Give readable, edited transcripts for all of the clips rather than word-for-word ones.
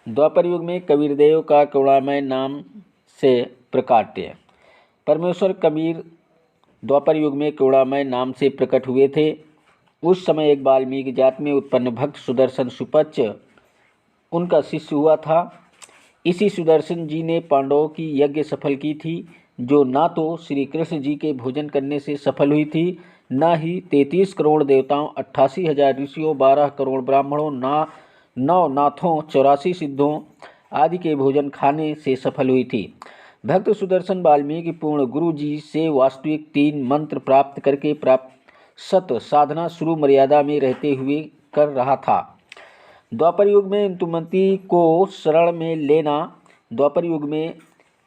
द्वापर युग में कबीरदेव का करुणामय नाम से प्रकाट्य। परमेश्वर कबीर द्वापर युग में करुणामय नाम से प्रकट हुए थे। उस समय एक वाल्मीकि जाति में उत्पन्न भक्त सुदर्शन सुपच्च उनका शिष्य हुआ था। इसी सुदर्शन जी ने पांडवों की यज्ञ सफल की थी, जो ना तो श्री कृष्ण जी के भोजन करने से सफल हुई थी, न ही 33 करोड़ देवताओं, 88,000 ऋषियों, 12 करोड़ ब्राह्मणों, 9 नाथों, 84 सिद्धों आदि के भोजन खाने से सफल हुई थी। भक्त सुदर्शन वाल्मीकि पूर्ण गुरु जी से वास्तविक 3 मंत्र प्राप्त करके प्राप्त सत साधना शुरू मर्यादा में रहते हुए कर रहा था। द्वापर युग में इंदुमती को शरण में लेना। द्वापर युग में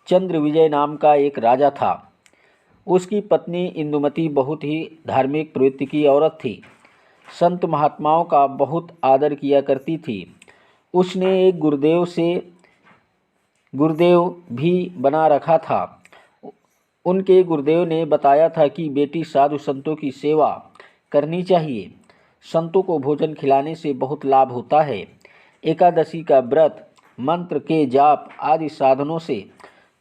चंद्र विजय नाम का एक राजा था। उसकी पत्नी इंदुमती बहुत ही धार्मिक प्रवृत्ति की औरत थी। संत महात्माओं का बहुत आदर किया करती थी। उसने एक गुरुदेव भी बना रखा था। उनके गुरुदेव ने बताया था कि बेटी साधु संतों की सेवा करनी चाहिए। संतों को भोजन खिलाने से बहुत लाभ होता है। एकादशी का व्रत, मंत्र के जाप आदि साधनों से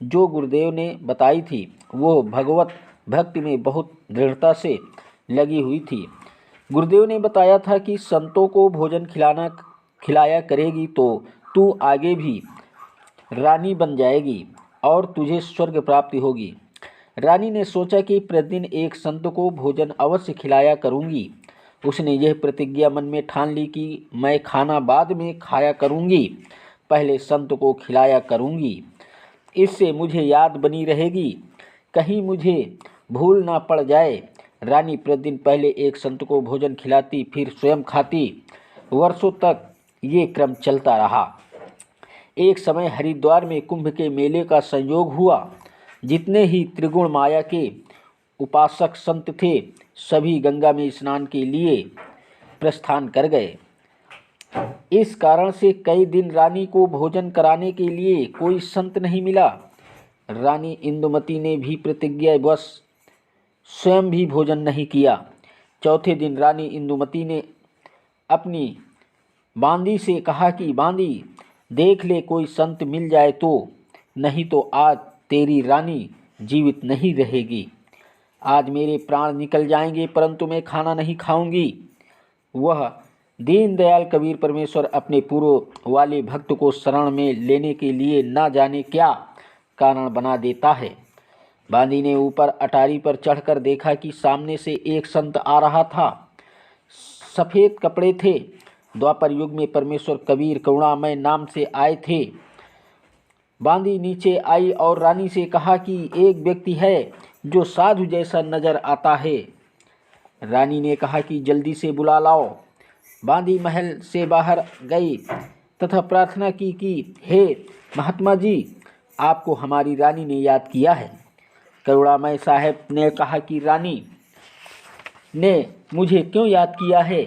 जो गुरुदेव ने बताई थी, वो भगवत भक्ति में बहुत दृढ़ता से लगी हुई थी। गुरुदेव ने बताया था कि संतों को भोजन खिलाया करेगी तो तू आगे भी रानी बन जाएगी और तुझे स्वर्ग प्राप्ति होगी। रानी ने सोचा कि प्रतिदिन एक संत को भोजन अवश्य खिलाया करूंगी। उसने यह प्रतिज्ञा मन में ठान ली कि मैं खाना बाद में खाया करूंगी, पहले संत को खिलाया करूंगी। इससे मुझे याद बनी रहेगी, कहीं मुझे भूल ना पड़ जाए। रानी प्रतिदिन पहले एक संत को भोजन खिलाती, फिर स्वयं खाती। वर्षों तक ये क्रम चलता रहा। एक समय हरिद्वार में कुंभ के मेले का संयोग हुआ। जितने ही त्रिगुण माया के उपासक संत थे, सभी गंगा में स्नान के लिए प्रस्थान कर गए। इस कारण से कई दिन रानी को भोजन कराने के लिए कोई संत नहीं मिला। रानी इंदुमती ने भी प्रतिज्ञावश स्वयं भी भोजन नहीं किया। चौथे दिन रानी इंदुमती ने अपनी बांदी से कहा कि बांदी, देख ले कोई संत मिल जाए तो, नहीं तो आज तेरी रानी जीवित नहीं रहेगी। आज मेरे प्राण निकल जाएंगे, परंतु मैं खाना नहीं खाऊंगी। वह दीनदयाल कबीर परमेश्वर अपने पूर्व वाले भक्त को शरण में लेने के लिए न जाने क्या कारण बना देता है। बांदी ने ऊपर अटारी पर चढ़कर देखा कि सामने से एक संत आ रहा था। सफ़ेद कपड़े थे। द्वापर युग में परमेश्वर कबीर करुणामय नाम से आए थे। बांदी नीचे आई और रानी से कहा कि एक व्यक्ति है जो साधु जैसा नजर आता है। रानी ने कहा कि जल्दी से बुला लाओ। बांदी महल से बाहर गई तथा प्रार्थना की कि हे महात्मा जी, आपको हमारी रानी ने याद किया है। करुणामय साहब ने कहा कि रानी ने मुझे क्यों याद किया है,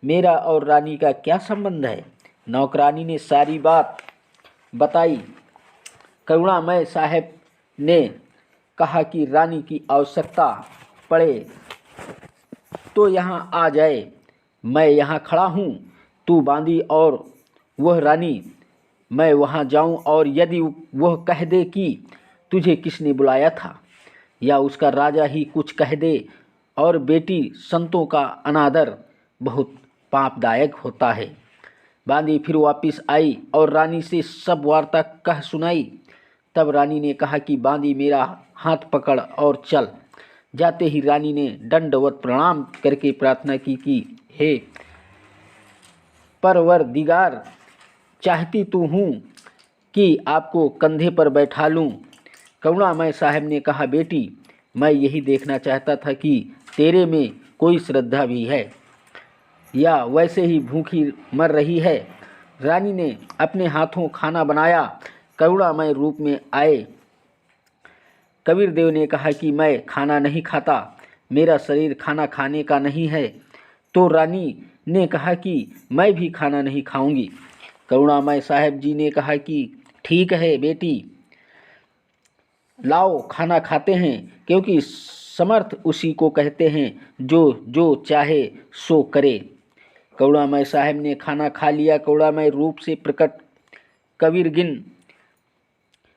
मेरा और रानी का क्या संबंध है। नौकरानी ने सारी बात बताई। करुणामय साहब ने कहा कि रानी की आवश्यकता पड़े तो यहाँ आ जाए। मैं यहाँ खड़ा हूँ, तू बांदी और वह रानी। मैं वहाँ जाऊँ और यदि वह कह दे कि तुझे किसने बुलाया था, या उसका राजा ही कुछ कह दे, और बेटी संतों का अनादर बहुत पापदायक होता है। बांदी फिर वापस आई और रानी से सब वार्ता कह सुनाई। तब रानी ने कहा कि बांदी, मेरा हाथ पकड़ और चल। जाते ही रानी ने दंडवत प्रणाम करके प्रार्थना की कि हे परवरदिगार, चाहती तो हूँ कि आपको कंधे पर बैठा लूँ। करुणामय साहब ने कहा, बेटी, मैं यही देखना चाहता था कि तेरे में कोई श्रद्धा भी है या वैसे ही भूखी मर रही है। रानी ने अपने हाथों खाना बनाया, करुणामय रूप में आए। कबीर देव ने कहा कि मैं खाना नहीं खाता, मेरा शरीर खाना खाने का नहीं है। तो रानी ने कहा कि मैं भी खाना नहीं खाऊंगी। करुणामय साहब जी ने कहा कि ठीक है बेटी, लाओ खाना खाते हैं, क्योंकि समर्थ उसी को कहते हैं जो जो चाहे सो करे। करुणामय साहब ने खाना खा लिया। करुणामय रूप से प्रकट कबीरगिन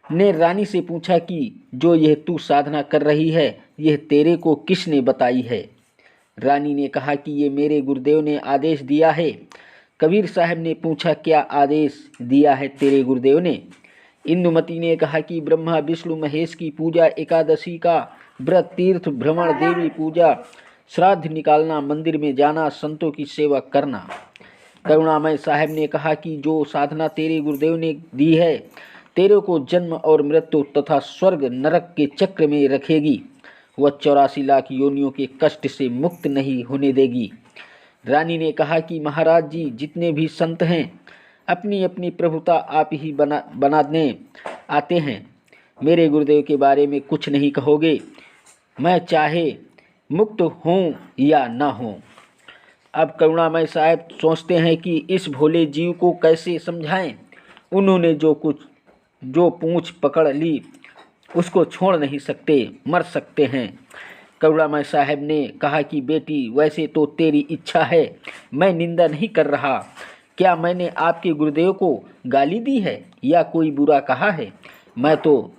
ने रानी से पूछा कि जो यह तू साधना कर रही है यह तेरे को किसने बताई है। रानी ने कहा कि ये मेरे गुरुदेव ने आदेश दिया है। कबीर साहब ने पूछा क्या आदेश दिया है तेरे गुरुदेव ने। इंदुमती ने कहा कि ब्रह्मा विष्णु महेश की पूजा, एकादशी का व्रत, तीर्थ भ्रमण, देवी पूजा, श्राद्ध निकालना, मंदिर में जाना, संतों की सेवा करना। करुणामय साहब ने कहा कि जो साधना तेरे गुरुदेव ने दी है तेरे को जन्म और मृत्यु तथा स्वर्ग नरक के चक्र में रखेगी। वह 84 लाख योनियों के कष्ट से मुक्त नहीं होने देगी। रानी ने कहा कि महाराज जी, जितने भी संत हैं अपनी अपनी प्रभुता आप ही बनाने आते हैं। मेरे गुरुदेव के बारे में कुछ नहीं कहोगे, मैं चाहे मुक्त हूँ या ना हूँ। अब करुणामय साहब सोचते हैं कि इस भोले जीव को कैसे समझाएं। उन्होंने जो पूंछ पकड़ ली उसको छोड़ नहीं सकते, मर सकते हैं। करुणामय साहब ने कहा कि बेटी, वैसे तो तेरी इच्छा है, मैं निंदा नहीं कर रहा। क्या मैंने आपके गुरुदेव को गाली दी है या कोई बुरा कहा है? मैं तो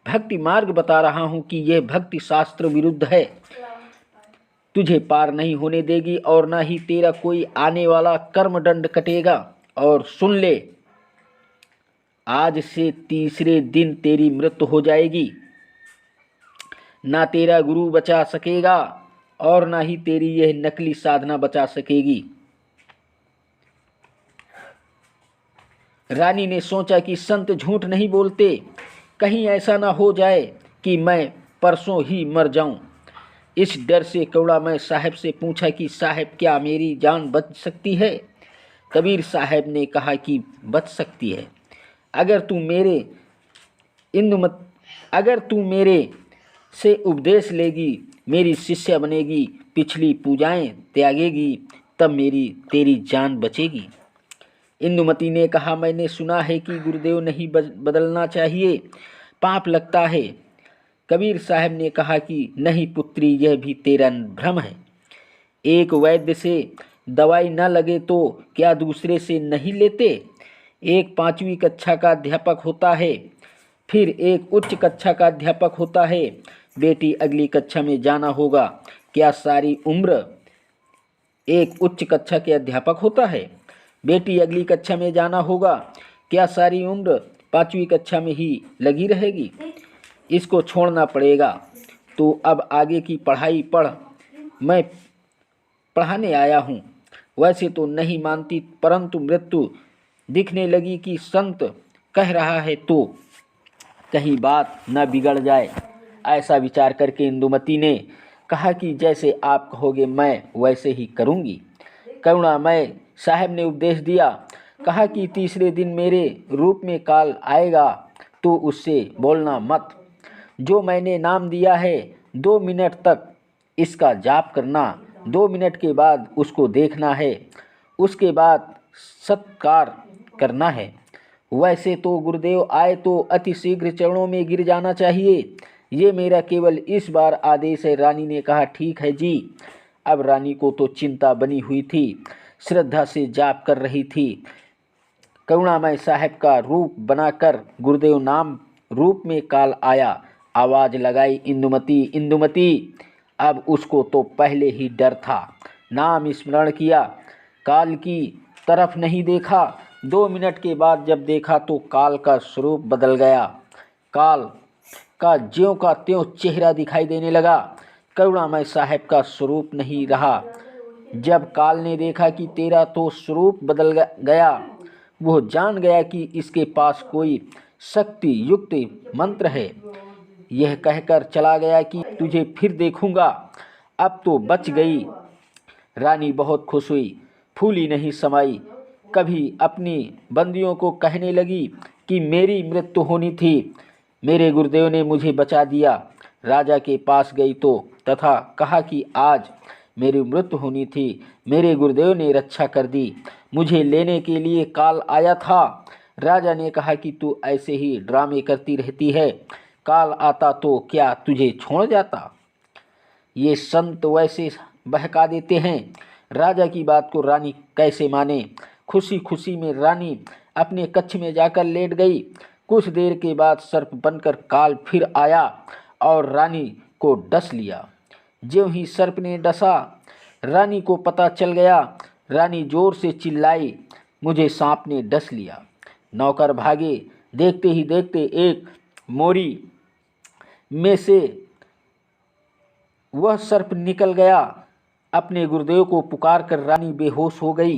भक्ति मार्ग बता रहा हूँ कि यह भक्ति शास्त्र विरुद्ध है, तुझे पार नहीं होने देगी और ना ही तेरा कोई आने वाला कर्मदंड कटेगा। और सुन ले, आज से तीसरे दिन तेरी मृत्यु हो जाएगी। ना तेरा गुरु बचा सकेगा और ना ही तेरी यह नकली साधना बचा सकेगी। रानी ने सोचा कि संत झूठ नहीं बोलते, कहीं ऐसा ना हो जाए कि मैं परसों ही मर जाऊं। इस डर से करुणामय साहब से पूछा कि साहब, क्या मेरी जान बच सकती है? कबीर साहब ने कहा कि बच सकती है। अगर तू मेरे से उपदेश लेगी, मेरी शिष्या बनेगी, पिछली पूजाएं त्यागेगी, तब तेरी जान बचेगी। इंदुमती ने कहा, मैंने सुना है कि गुरुदेव नहीं बदलना चाहिए, पाप लगता है। कबीर साहब ने कहा कि नहीं पुत्री, यह भी तेरा भ्रम है। एक वैद्य से दवाई न लगे तो क्या दूसरे से नहीं लेते? एक 5वीं कक्षा का अध्यापक होता है, फिर एक उच्च कक्षा का अध्यापक होता है। बेटी, अगली कक्षा में जाना होगा। क्या सारी उम्र एक उच्च कक्षा के अध्यापक होता है? बेटी, अगली कक्षा में जाना होगा। क्या सारी उम्र 5वीं कक्षा में ही लगी रहेगी? इसको छोड़ना पड़ेगा। तो अब आगे की पढ़ाई पढ़, मैं पढ़ाने आया हूँ। वैसे तो नहीं मानती, परंतु मृत्यु दिखने लगी कि संत कह रहा है तो कहीं बात न बिगड़ जाए। ऐसा विचार करके इंदुमती ने कहा कि जैसे आप कहोगे मैं वैसे ही करूँगी। करुणामय साहब ने उपदेश दिया, कहा कि तीसरे दिन मेरे रूप में काल आएगा तो उससे बोलना मत। जो मैंने नाम दिया है 2 मिनट तक इसका जाप करना, 2 मिनट के बाद उसको देखना है, उसके बाद सत्कार करना है। वैसे तो गुरुदेव आए तो अति शीघ्र चरणों में गिर जाना चाहिए, ये मेरा केवल इस बार आदेश है। रानी ने कहा, ठीक है जी। अब रानी को तो चिंता बनी हुई थी, श्रद्धा से जाप कर रही थी। करुणामय साहब का रूप बनाकर गुरुदेव नाम रूप में काल आया। आवाज़ लगाई, इंदुमती, इंदुमती। अब उसको तो पहले ही डर था। नाम स्मरण किया, काल की तरफ नहीं देखा। 2 मिनट के बाद जब देखा तो काल का स्वरूप बदल गया। काल का ज्यों का त्यों चेहरा दिखाई देने लगा। करुणामय साहब का स्वरूप नहीं रहा। जब काल ने देखा कि तेरा तो स्वरूप बदल गया, वो जान गया कि इसके पास कोई शक्ति युक्त मंत्र है। यह कहकर चला गया कि तुझे फिर देखूंगा, अब तो बच गई। रानी बहुत खुश हुई, फूली नहीं समाई। कभी अपनी बंदियों को कहने लगी कि मेरी मृत्यु होनी थी, मेरे गुरुदेव ने मुझे बचा दिया। राजा के पास गई तो तथा कहा कि आज मेरी मृत्यु होनी थी, मेरे गुरुदेव ने रक्षा कर दी, मुझे लेने के लिए काल आया था। राजा ने कहा कि तू ऐसे ही ड्रामे करती रहती है, काल आता तो क्या तुझे छोड़ जाता? ये संत वैसे बहका देते हैं। राजा की बात को रानी कैसे माने? खुशी खुशी में रानी अपने कक्ष में जाकर लेट गई। कुछ देर के बाद सर्प बनकर काल फिर आया और रानी को डस लिया। ज्यों ही सर्प ने डसा, रानी को पता चल गया। रानी जोर से चिल्लाई, मुझे सांप ने डस लिया। नौकर भागे। देखते ही देखते एक मोरी में से वह सर्प निकल गया। अपने गुरुदेव को पुकार कर रानी बेहोश हो गई।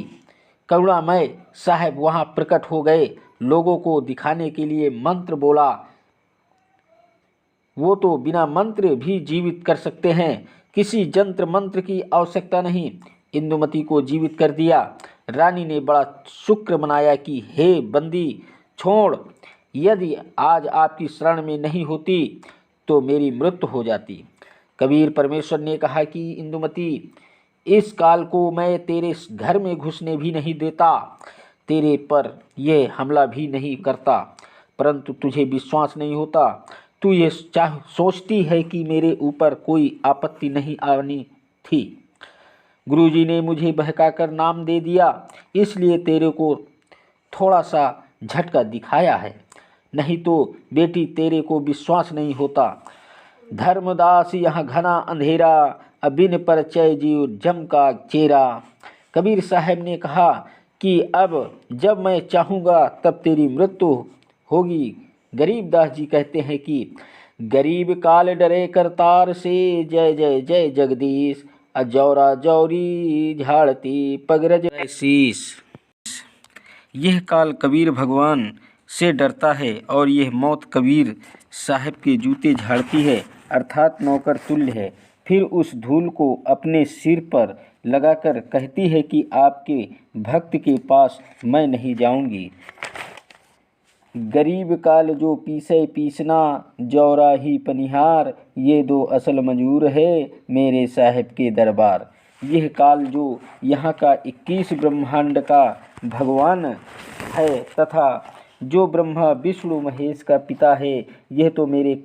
करुणामय साहब वहां प्रकट हो गए। लोगों को दिखाने के लिए मंत्र बोला। वो तो बिना मंत्र भी जीवित कर सकते हैं, किसी जंत्र मंत्र की आवश्यकता नहीं। इंदुमती को जीवित कर दिया। रानी ने बड़ा शुक्र मनाया कि हे बंदी छोड़, यदि आज आपकी शरण में नहीं होती तो मेरी मृत्यु हो जाती। कबीर परमेश्वर ने कहा कि इंदुमती, इस काल को मैं तेरे घर में घुसने भी नहीं देता, तेरे पर यह हमला भी नहीं करता, परंतु तुझे विश्वास नहीं होता। तू ये सोचती है कि मेरे ऊपर कोई आपत्ति नहीं आनी थी। गुरुजी ने मुझे बहकाकर नाम दे दिया, इसलिए तेरे को थोड़ा सा झटका दिखाया है, नहीं तो बेटी तेरे को विश्वास नहीं होता। धर्मदास यहाँ घना अंधेरा, अबिन परिचय जीव जम का चेहरा। कबीर साहब ने कहा कि अब जब मैं चाहूँगा तब तेरी मृत्यु होगी। गरीबदास जी कहते हैं कि गरीब काल डरे करतार से, जय जय जय जगदीश, अजौरा जौरी झाड़ती पगरज शीश। यह काल कबीर भगवान से डरता है और यह मौत कबीर साहब के जूते झाड़ती है, अर्थात नौकर तुल्य है। फिर उस धूल को अपने सिर पर लगाकर कहती है कि आपके भक्त के पास मैं नहीं जाऊंगी। गरीब काल जो पीसे पीसना, जौरा ही पनिहार, ये दो असल मंजूर है मेरे साहब के दरबार। यह काल जो यहाँ का 21 ब्रह्मांड का भगवान है तथा जो ब्रह्मा विष्णु महेश का पिता है, यह तो मेरे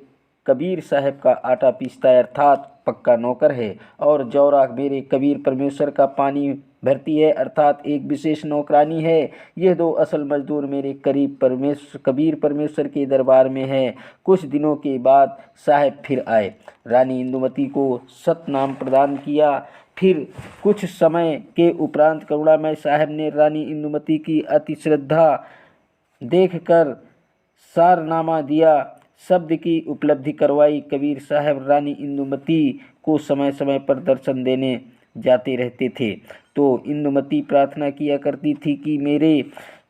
कबीर साहब का आटा पीसता है, अर्थात पक्का नौकर है। और जौरा मेरे कबीर परमेश्वर का पानी भरती है, अर्थात एक विशेष नौकरानी है। यह दो असल मजदूर मेरे कबीर परमेश्वर के दरबार में है। कुछ दिनों के बाद साहब फिर आए। रानी इंदुमती को सतनाम प्रदान किया। फिर कुछ समय के उपरांत करुणामय साहब ने रानी इंदुमती की अति श्रद्धा देखकर सारनामा दिया, शब्द की उपलब्धि करवाई। कबीर साहब रानी इंदुमती को समय समय पर दर्शन देने जाते रहते थे, तो इंदुमती प्रार्थना किया करती थी कि मेरे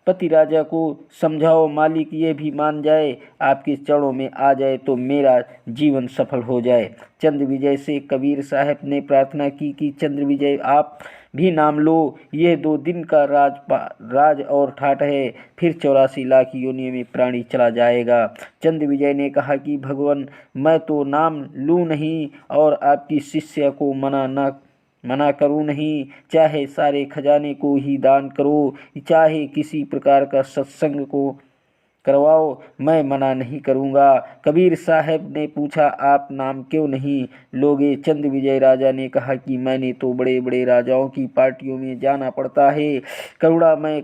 पति राजा को समझाओ, मालिक ये भी मान जाए, आपके चरणों में आ जाए तो मेरा जीवन सफल हो जाए। चंद्र विजय से कबीर साहब ने प्रार्थना की कि चंद्र विजय आप भी नाम लो, ये 2 दिन का राज और ठाट है, फिर 84 लाख योनियों में प्राणी चला जाएगा। चंद्र विजय ने कहा कि भगवान, मैं तो नाम लूँ नहीं और आपकी शिष्य को मना करूँ नहीं, चाहे सारे खजाने को ही दान करो, चाहे किसी प्रकार का सत्संग को करवाओ, मैं मना नहीं करूँगा। कबीर साहब ने पूछा, आप नाम क्यों नहीं लोगे? चंद्र विजय राजा ने कहा कि मैंने तो बड़े बड़े राजाओं की पार्टियों में जाना पड़ता है। करुणामय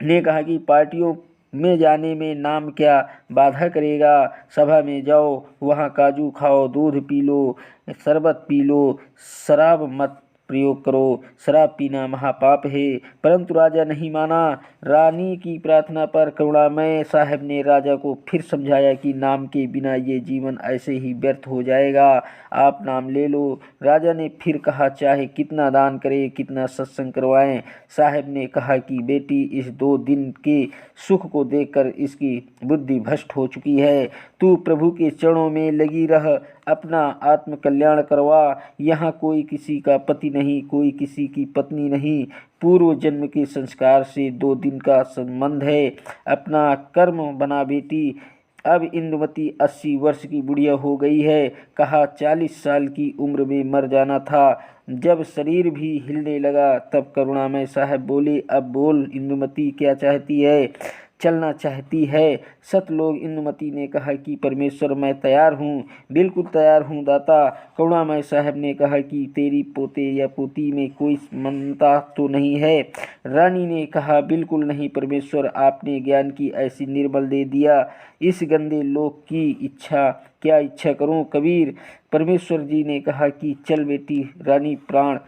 ने कहा कि पार्टियों में जाने में नाम क्या बाधा करेगा? सभा में जाओ, वहाँ काजू खाओ, दूध पी लो, शरबत पी लो, शराब मत प्रयोग करो, शराब पीना महापाप है। परंतु राजा नहीं माना। रानी की प्रार्थना पर करुणामय साहब ने राजा को फिर समझाया कि नाम के बिना ये जीवन ऐसे ही व्यर्थ हो जाएगा, आप नाम ले लो। राजा ने फिर कहा, चाहे कितना दान करे, कितना सत्संग करवाएं। साहब ने कहा कि बेटी, इस 2 दिन के सुख को देखकर इसकी बुद्धि भ्रष्ट हो चुकी है, तू प्रभु के चरणों में लगी रह, अपना आत्म कल्याण करवा। यहाँ कोई किसी का पति नहीं, कोई किसी की पत्नी नहीं, पूर्व जन्म के संस्कार से 2 दिन का संबंध है, अपना कर्म बना बेटी। अब इंदुमती 80 वर्ष की बुढ़िया हो गई है, कहा 40 साल की उम्र में मर जाना था। जब शरीर भी हिलने लगा तब करुणामय साहब बोले, अब बोल इंदुमती क्या चाहती है? चलना चाहती है। सतलोक इंदुमती ने कहा कि परमेश्वर मैं तैयार हूँ, बिल्कुल तैयार हूँ दाता। करुणामय साहब ने कहा कि तेरी पोते या पोती में कोई मनता तो नहीं है। रानी ने कहा बिल्कुल नहीं परमेश्वर, आपने ज्ञान की ऐसी निर्मल दे दिया, इस गंदे लोक की इच्छा क्या इच्छा करूं कबीर। परमेश्वर जी ने कहा कि चल बेटी। रानी प्राण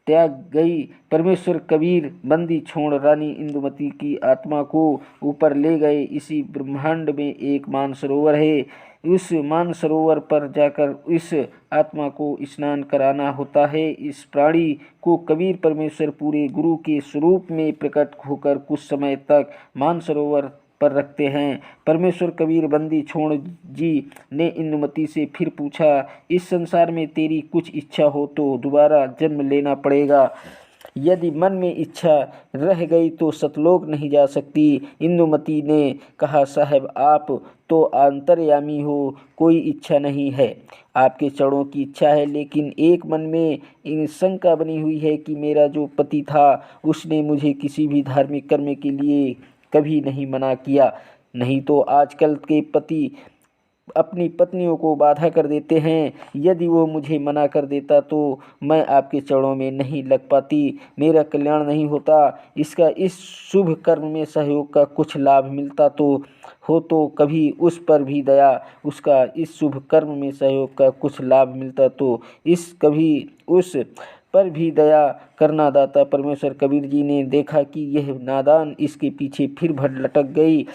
त्याग गई। परमेश्वर कबीर बंदी छोड़ रानी इंदुमती की आत्मा को ऊपर ले गए। इसी ब्रह्मांड में एक मानसरोवर है, उस मानसरोवर पर जाकर इस आत्मा को स्नान कराना होता है। इस प्राणी को कबीर परमेश्वर पूरे गुरु के स्वरूप में प्रकट होकर कुछ समय तक मानसरोवर पर रखते हैं। परमेश्वर कबीर बंदी छोड़ जी ने इंदुमती से फिर पूछा, इस संसार में तेरी कुछ इच्छा हो तो दोबारा जन्म लेना पड़ेगा, यदि मन में इच्छा रह गई तो सतलोक नहीं जा सकती। इंदुमती ने कहा साहब आप तो अंतर्यामी हो, कोई इच्छा नहीं है, आपके चरणों की इच्छा है, लेकिन एक मन में शंका बनी हुई है कि मेरा जो पति था उसने मुझे किसी भी धार्मिक कर्म के लिए कभी नहीं मना किया। नहीं तो आजकल के पति अपनी पत्नियों को बाधा कर देते हैं, यदि वो मुझे मना कर देता तो मैं आपके चरणों में नहीं लग पाती, मेरा कल्याण नहीं होता। इसका इस शुभ कर्म में सहयोग का कुछ लाभ मिलता तो कभी उस पर भी दया, उसका इस शुभ कर्म में सहयोग का कुछ लाभ मिलता तो इस कभी उस पर भी दया करना दाता। परमेश्वर कबीर जी ने देखा कि यह नादान इसके पीछे फिर लटक गई।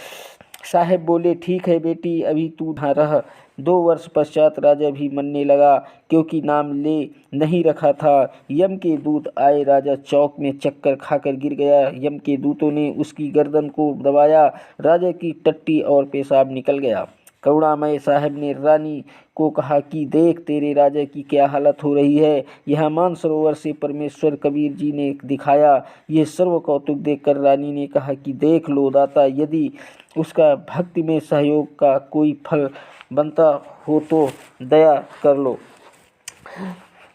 साहेब बोले ठीक है बेटी, अभी तू ना रह। 2 वर्ष पश्चात राजा भी मनने लगा, क्योंकि नाम ले नहीं रखा था। यम के दूत आए, राजा चौक में चक्कर खाकर गिर गया। यम के दूतों ने उसकी गर्दन को दबाया, राजा की टट्टी और पेशाब निकल गया। करुणामय साहब ने रानी को कहा कि देख तेरे राजा की क्या हालत हो रही है। यह मानसरोवर से परमेश्वर कबीर जी ने दिखाया। यह सर्व कौतुक देखकर रानी ने कहा कि देख लो दाता, यदि उसका भक्ति में सहयोग का कोई फल बनता हो तो दया कर लो।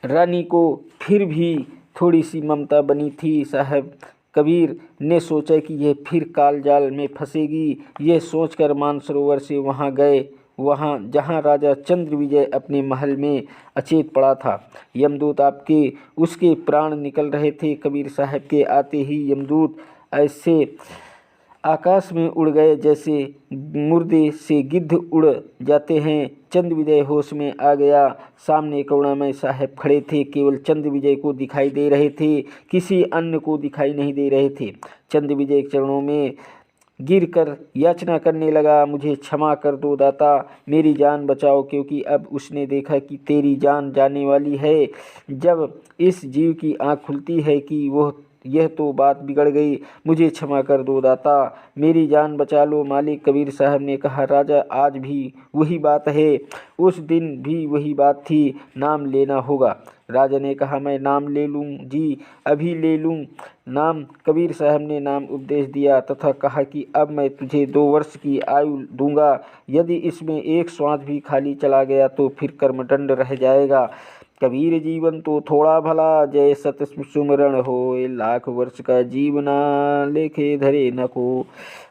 रानी को फिर भी थोड़ी सी ममता बनी थी। साहब कबीर ने सोचा कि यह फिर काल जाल में फंसेगी। यह सोचकर मानसरोवर से वहाँ गए, वहाँ जहाँ राजा चंद्र विजय अपने महल में अचेत पड़ा था। यमदूत आपके उसके प्राण निकल रहे थे। कबीर साहब के आते ही यमदूत ऐसे आकाश में उड़ गए जैसे मुर्दे से गिद्ध उड़ जाते हैं। चंद्र विजय होश में आ गया। सामने करुणामय साहब खड़े थे, केवल चंद्र विजय को दिखाई दे रहे थे, किसी अन्य को दिखाई नहीं दे रहे थे। चंद्र विजय चरणों में गिरकर याचना करने लगा, मुझे क्षमा कर दो दाता, मेरी जान बचाओ, क्योंकि अब उसने देखा कि तेरी जान जाने वाली है। जब इस जीव की आँख खुलती है कि वह यह तो बात बिगड़ गई, मुझे क्षमा कर दो दाता, मेरी जान बचा लो। मालिक कबीर साहब ने कहा राजा आज भी वही बात है, उस दिन भी वही बात थी, नाम लेना होगा। राजा ने कहा मैं नाम ले लूँ जी, अभी ले लूँ नाम। कबीर साहब ने नाम उपदेश दिया तथा कहा कि अब मैं तुझे 2 वर्ष की आयु दूंगा, यदि इसमें एक श्वास भी खाली चला गया तो फिर कर्मदंड रह जाएगा। कबीर जीवन तो थोड़ा भला, जय सत सुमरण होए, लाख वर्ष का जीवना लेखे धरे न को।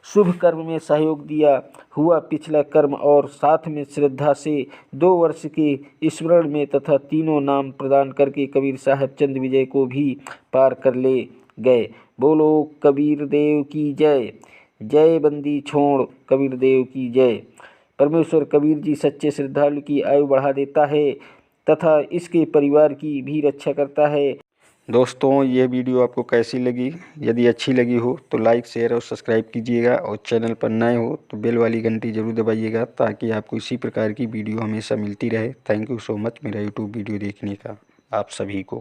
शुभ कर्म में सहयोग दिया हुआ पिछला कर्म और साथ में श्रद्धा से 2 वर्ष के स्मरण में तथा तीनों नाम प्रदान करके कबीर साहब चंद्र विजय को भी पार कर ले गए। बोलो कबीर देव की जय। जय बंदी छोड़ कबीर देव की जय। परमेश्वर कबीर जी सच्चे श्रद्धालु की आयु बढ़ा देता है तथा इसके परिवार की भी रक्षा करता है। दोस्तों ये वीडियो आपको कैसी लगी? यदि अच्छी लगी हो तो लाइक शेयर और सब्सक्राइब कीजिएगा, और चैनल पर नए हो तो बेल वाली घंटी ज़रूर दबाइएगा, ताकि आपको इसी प्रकार की वीडियो हमेशा मिलती रहे। थैंक यू सो मच मेरा यूट्यूब वीडियो देखने का आप सभी को।